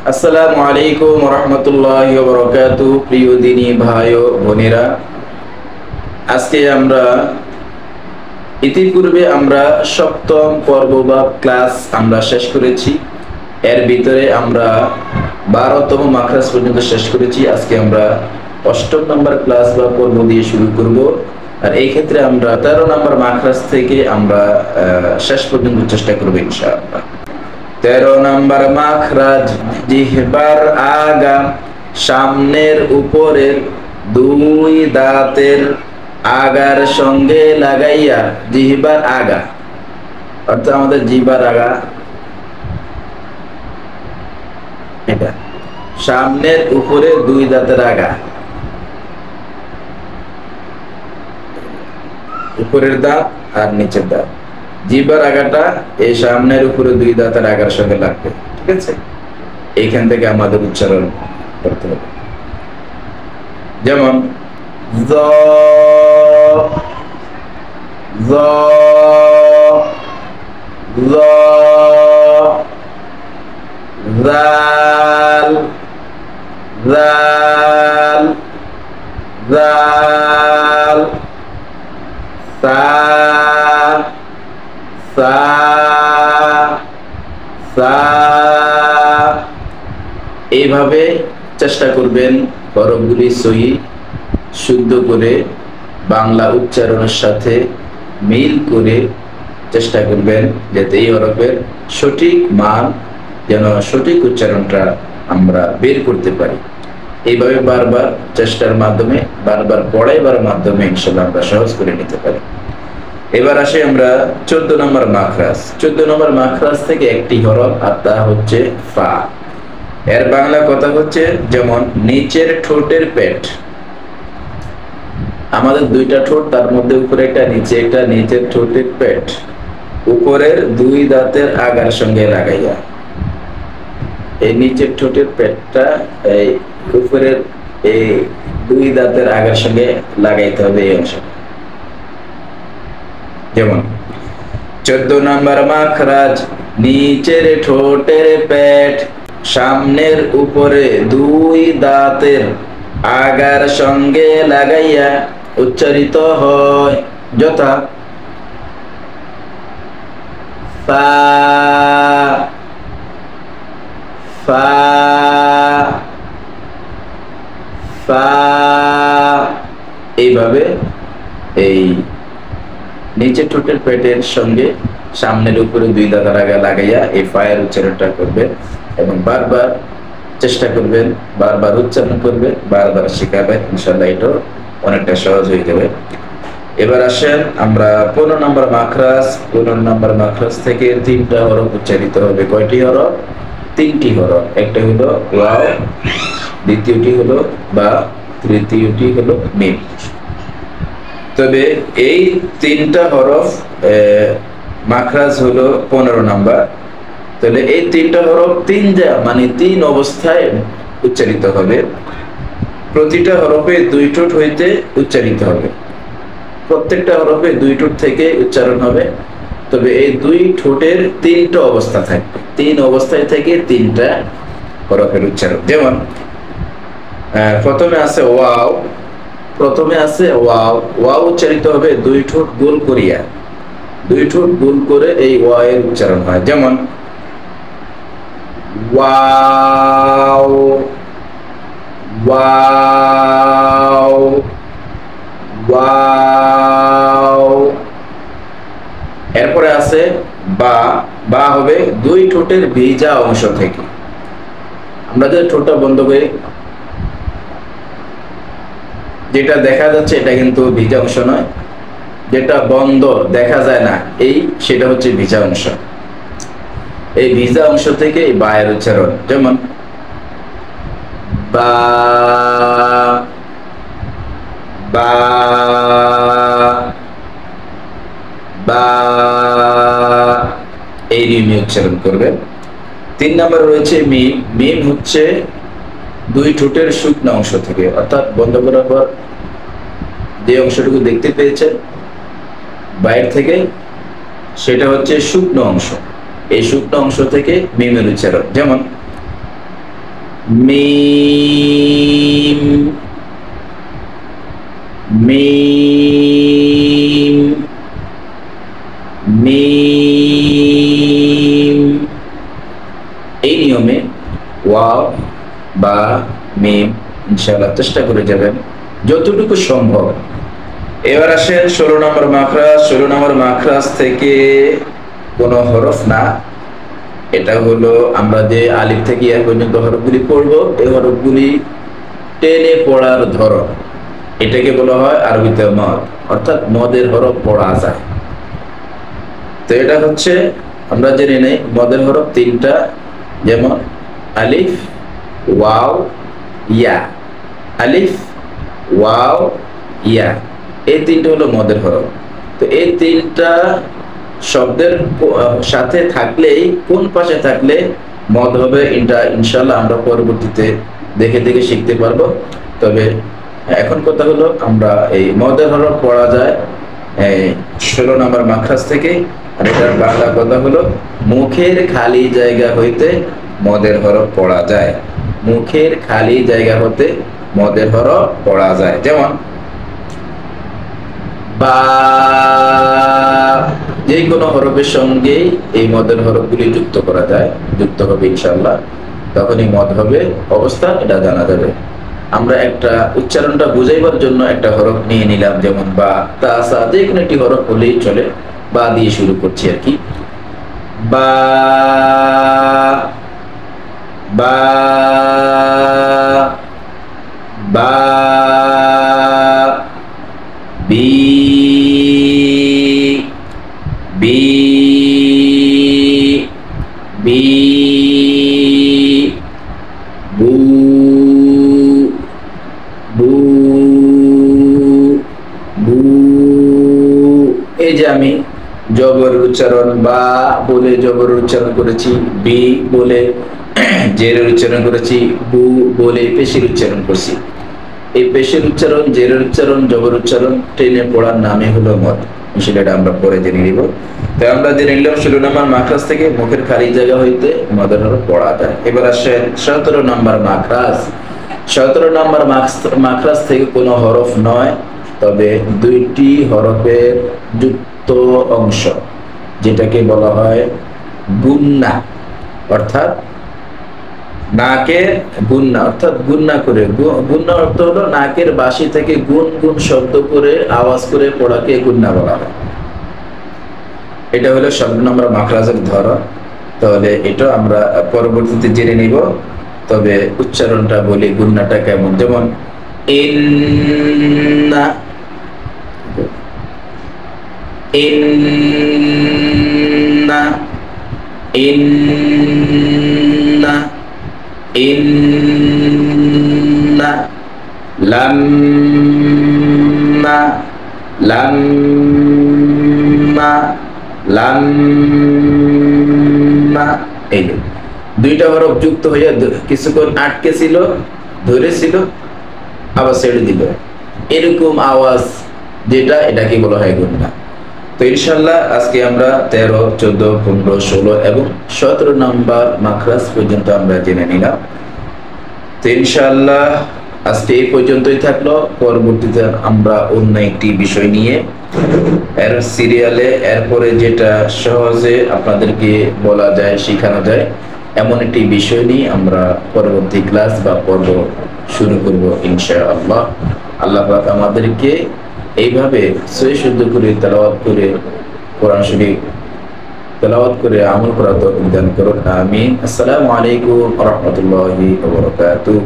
আসসালামু আলাইকুম ওয়া রাহমাতুল্লাহি ওয়া বারাকাতুহু। প্রিয় দিনী ভাই ও বোনেরা, আজকে আমরা ইতিপূর্বে সপ্তম পর্ব বা ক্লাস শেষ করেছি। এর ভিতরে আমরা 12তম মাখরাজ পর্যন্ত শেষ করেছি। আজকে আমরা 8ম নম্বর ক্লাস বা পর্ব দিয়ে শুরু করব। আর এই ক্ষেত্রে আমরা 13 নম্বর মাখরাজ থেকে আমরা শেষ পর্যন্ত চেষ্টা করব ইনশাআল্লাহ। 13 নম্বর মাখরাজ, জিহবার আগা, সামনের উপরের দুই দাঁতের আগার সঙ্গে লাগাইয়া। জিহবার আগা অর্থাৎ আমাদের জিহবার আগা এটা, সামনের উপরে দুই দাঁতের আগা, উপরের দাঁত আর নিচের দাঁত। জিহ্বার আগাটা এই সামনের উপরে দুই দাঁতের আগার সঙ্গে লাগবে, ঠিক আছে? এইখান থেকে আমাদের উচ্চারণ করতে হবে। যেমন জ, জ, জ, জাল, জাল, জাল, সা, সা, সা। এইভাবে চেষ্টা করবেন হরফগুলি সহি শুদ্ধ করে বাংলা উচ্চারণের সাথে মিল করে চেষ্টা করবেন, যাতে এই হরফের সঠিক মান যেন সঠিক উচ্চারণটা আমরা বের করতে পারি। এইভাবে বারবার চেষ্টার মাধ্যমে, বারবার পড়াইবার মাধ্যমে ইনশাআল্লাহ আমরা সহজ করে নিতে পারি। এবার আসি আমরা 14 নম্বর মাখরাজ। 14 নম্বর মাখরাজ থেকে একটি হরফ, আর তা হচ্ছে ফা। এর বাংলা কথা হচ্ছে যেমন নিচের ঠোঁটের পেট। আমাদের দুইটা ঠোঁট, তার মধ্যে উপরে একটা নিচে একটা, নিচের ঠোঁটের পেট উপরের দুই দাঁতের আগার সঙ্গে লাগাইয়া। এই নিচের ঠোঁটের পেটটা এই উপরের এই দুই দাঁতের আগার সঙ্গে লাগাইতে হবে এই অংশ। যেমন 14 নম্বর মাখরাজ, নিচের ঠোঁটের পেট সামনের উপরে দুই দাঁতের আগার সঙ্গে লাগাইয়া উচ্চারিত হয় যথা ফা, ফা, ফা। এইভাবে এই নিচের ঠোঁটের পেটের সঙ্গে সামনের উপরে দুই দাঁতের আগা লাগাইয়া এই ফায়ের উচ্চারণটা করবে এবং বারবার চেষ্টা করবেন, বারবার উচ্চারণ করবেন, বারবার শেখাবেন। ইনশাআল্লাহ এটা অনেকটা সহজ হয়ে যাবে। এবার আসেন আমরা 15 নম্বর মাখরাজ। 15 নম্বর মাখরাজ থেকে 3টা হরফ উচ্চারিত হবে। কয়টি হরফ? 3টি হরফ। একটা হলো ওয়াও, দ্বিতীয়টি হলো বা, তৃতীয়টি হলো মিম। তবে এই 3টা হরফ মাখরাজ হলো 15 নাম্বার। তাহলে এই 3টা হরফ মানে 3 অবস্থায় উচ্চারিত হবে। প্রতিটা হরফে 2 ঠোঁট হইতে উচ্চারিত হবে। প্রত্যেকটা হরফে 2 ঠোঁট থেকে উচ্চারণ হবে। তবে এই 2 ঠোঁটের 3টা অবস্থা থাকবে। 3 অবস্থায় থেকে 3টা হরফের উচ্চারণ। যেমন প্রথমে আছে ওয়াও, ওয়াও উচ্চারিত হবে 2 ঠোঁট গোল করিয়া। 2 ঠোঁট গোল করে এই ওয়া এর উচ্চারণ হয়। যেমন ওয়াও, ওয়াও, ওয়াও। এরপরে আছে বা, বা হবে 2 ঠোঁটের ভিজা অংশ থেকে। আমরা যে ঠোঁটটা বন্ধ করে যেটা দেখা যাচ্ছে এটা কিন্তু ভিজা অংশ নয়, যেটা বন্ধ দেখা যায় না সেটা হচ্ছে ভিজা অংশ। এই ভিজা অংশ থেকে এই বা এর উচ্চারণ। যেমন বা, বা, বা, এই নিয়মে উচ্চারণ করবেন। 3 নম্বর রয়েছে মিম। মিম হচ্ছে 2 ঠোঁটের শুকনো অংশ থেকে, অর্থাৎ বন্ধ করার পর যে অংশটুকু দেখতে পেয়েছেন বাইরে থেকে, সেটা হচ্ছে শুকনো অংশ। এই শুকনো অংশ থেকে মিমের উচ্চারণ। যেমন মিম মিম মিম। এই নিয়মে ওয়াও বা মিম ইনশাআল্লাহ চেষ্টা করে যাবেন যতটুকু সম্ভব। এবার আসেন 16 নম্বর মাখরাজ। 16 নম্বর মাখরাজ থেকে কোনো হরফ না, এটা হলো আমরা যে আলিফ থেকে ইয়া পর্যন্ত হরফগুলি পড়বো, এই হরফগুলি টেনে পড়ার ধরন, এটাকে বলা হয় আরবিতে মদ, অর্থাৎ মদের হরফ পড়া যায়। তো এটা হচ্ছে আমরা জেনে নেই মদের হরফ তিনটা, যেমন আলিফ ওয়াও ইয়া, আলিফ ওয়াও ইয়া, এই তিনটা হলো মদের হরফ। তো এই তিনটা শব্দের সাথে থাকলেই, কোন পাশে থাকলে মদ হবে, এটা ইনশাল্লাহ আমরা পরবর্তীতে দেখে দেখে শিখতে পারবো। তবে এখন কথা হলো আমরা এই মদের হরফ পড়া যায় 16 নম্বর মাখরাজ থেকে। আর এটার বাংলা কথা হলো মুখের খালি জায়গা হইতে মদের হরফ পড়া যায়, মুখের খালি জায়গা হতে মদের হরফ পড়া যায়। যেমন বা, যে কোনো হরফের সঙ্গে এই মদের হরফগুলি যুক্ত করা যায়, যুক্ত হবে ইনশাআল্লাহ, তখনই মদ হবে অবস্থা এটা জানা যাবে। আমরা একটা উচ্চারণটা বুঝাইবার জন্য একটা হরফ নিয়ে নিলাম, যেমন বা, তা, সা, যে কোনো একটি হরফ হলেই চলে, বা দিয়ে শুরু করছি আর কি। বা বা বা, বি বি বি, বু বু বু। এই যে আমি জবর উচ্চারণ বা বলে জবর উচ্চারণ করেছি, বি বলে জেরের উচ্চারণ করেছি, বু বলে পেশের উচ্চারণ করছি। এই পেশের উচ্চারণ, জেরের উচ্চারণ, জবর উচ্চারণ টেনে পড়ার নামে হলো মদ। সেটা আমরা পরে জেনে নিব। তাই আমরা জেনে নিলাম 16 নম্বর মাখরাজ থেকে মুখের খালি জায়গা হইতে মদের হরফ পড়া যায়। এবার আসেন 17 নম্বর মাখরাজ। 17 নম্বর মাখরাজ থেকে কোনো হরফ নয়, তবে দুইটি হরফের যুক্ত অংশ, যেটাকে বলা হয় গুন্না, অর্থাৎ নাকের গুন্না, অর্থাৎ গুন্না করে, গুন্না অর্থ হলো নাকের বাসি থেকে গুন গুন শব্দ করে আওয়াজ করে পড়াকে গুন্না বলা হয়। এটা হলো 17 নম্বর মাখরাজের ধরন। তাহলে এটা আমরা পরবর্তীতে জেনে নিব, তবে উচ্চারণটা বলি গুন্নাটা কেমন। যেমন ইন্না, ইন্না, ইন্না, ইন্না, লাম্মা, লাম্মা, লাম্মা। এই দুইটা হরফ যুক্ত হয়ে কিছুক্ষণ আটকে ছিল, ধরেছিল, আবার ছেড়ে দিল, এরকম আওয়াজ যেটা, এটাকে বলা হয় গুন্না। তো ইনশাল্লাহ আজকে আমরা 13, 14, 15, 16 এবং 17 নম্বর মাখরাজ পর্যন্ত আমরা জেনে নিলাম। তো ইনশাল্লাহ আজকে এই পর্যন্তই থাকলো। পরবর্তীতে আমরা অন্য একটি বিষয় নিয়ে এর সিরিয়ালে, এরপরে যেটা সহজে আপনাদেরকে বলা যায়, শেখানো যায়, এমন একটি বিষয় নিয়ে আমরা পরবর্তী ক্লাস বা পর্ব শুরু করব ইনশাআল্লাহ। আল্লাহ পাক আমাদেরকে এইভাবে সহি শুদ্ধ করে তেলাওয়াত করে কোরআন শরীফ তেলাওয়াত করে আমল করার তৌফিক দান করুন, আমিন। আসসালামু আলাইকুম ওয়া রাহমাতুল্লাহি ওয়া বারাকাতুহু।